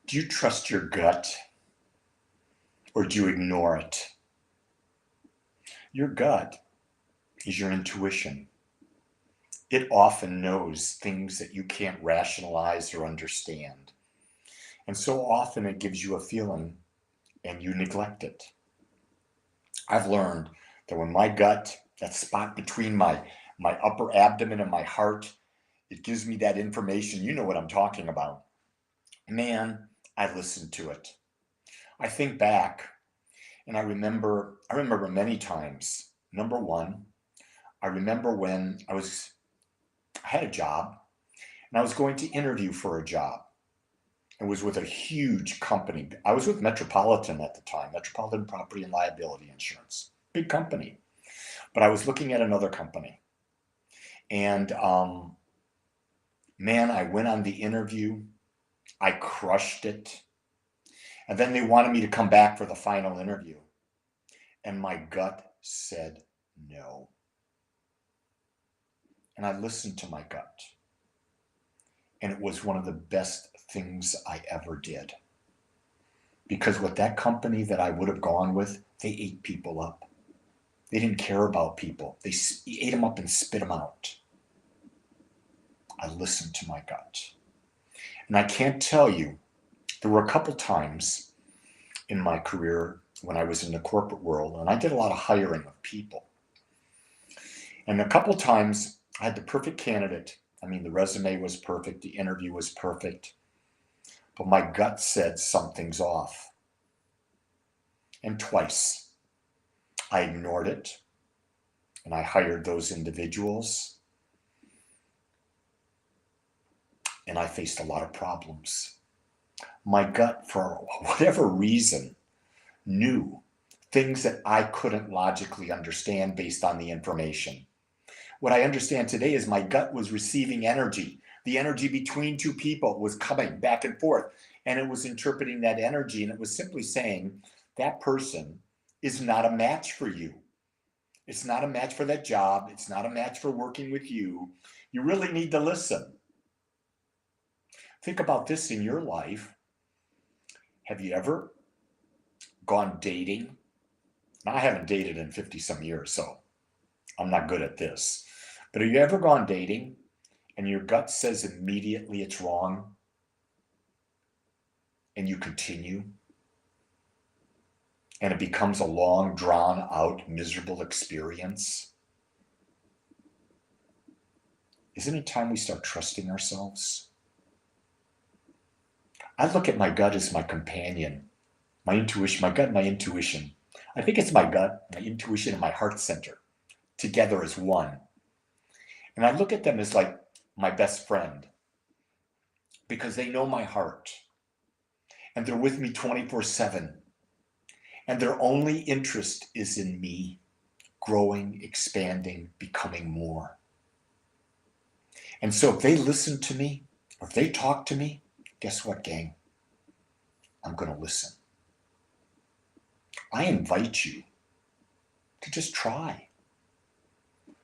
Do you trust your gut or do you ignore it? Your gut is your intuition. It often knows things that you can't rationalize or understand. And so often it gives you a feeling and you neglect it. I've learned that when my gut, that spot between my upper abdomen and my heart, it gives me that information. You know what I'm talking about. Man, I listen to it. I think back and I remember many times. Number one, I remember when I had a job and I was going to interview for a job. It was with a huge company. I was with Metropolitan at the time, Metropolitan Property and Liability Insurance. Big company. But I was looking at another company. And man, I went on the interview. I crushed it. And then they wanted me to come back for the final interview. And my gut said no. And I listened to my gut. And it was one of the best things I ever did. Because with that company that I would have gone with, they ate people up. They didn't care about people. They ate them up and spit them out. I listened to my gut. And I can't tell you, there were a couple times in my career when I was in the corporate world, and I did a lot of hiring of people. And a couple times I had the perfect candidate. I mean, the resume was perfect, the interview was perfect, but my gut said something's off. And twice I ignored it and I hired those individuals and I faced a lot of problems. My gut, for whatever reason, knew things that I couldn't logically understand based on the information. What I understand today is my gut was receiving energy. The energy between two people was coming back and forth, and it was interpreting that energy, and it was simply saying that person is not a match for you. It's not a match for that job. It's not a match for working with you. You really need to listen. Think about this in your life. Have you ever gone dating? Now, I haven't dated in 50 some years, so I'm not good at this. But have you ever gone dating and your gut says immediately it's wrong and you continue and it becomes a long, drawn out, miserable experience? Isn't it time we start trusting ourselves? I look at my gut as my companion, my intuition, my gut, my intuition. I think it's my gut, my intuition, and my heart center together as one. And I look at them as like my best friend because they know my heart and they're with me 24/7. And their only interest is in me growing, expanding, becoming more. And so if they listen to me or if they talk to me, guess what, gang? I'm going to listen. I invite you to just try.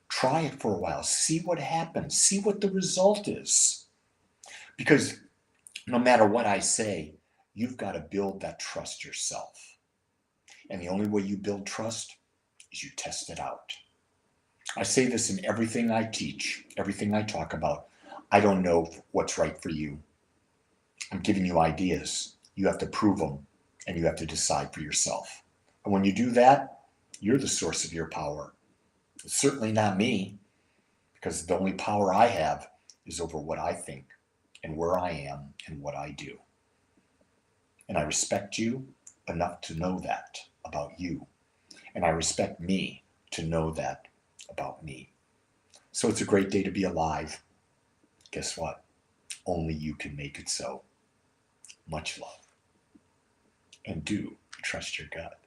Try it for a while. See what happens. See what the result is. Because no matter what I say, you've got to build that trust yourself. And the only way you build trust is you test it out. I say this in everything I teach, everything I talk about. I don't know what's right for you. I'm giving you ideas. You have to prove them, and you have to decide for yourself. And when you do that, you're the source of your power. It's certainly not me, because the only power I have is over what I think and where I am and what I do. And I respect you enough to know that about you. And I respect me to know that about me. So it's a great day to be alive. Guess what? Only you can make it so. Much love. And do trust your gut.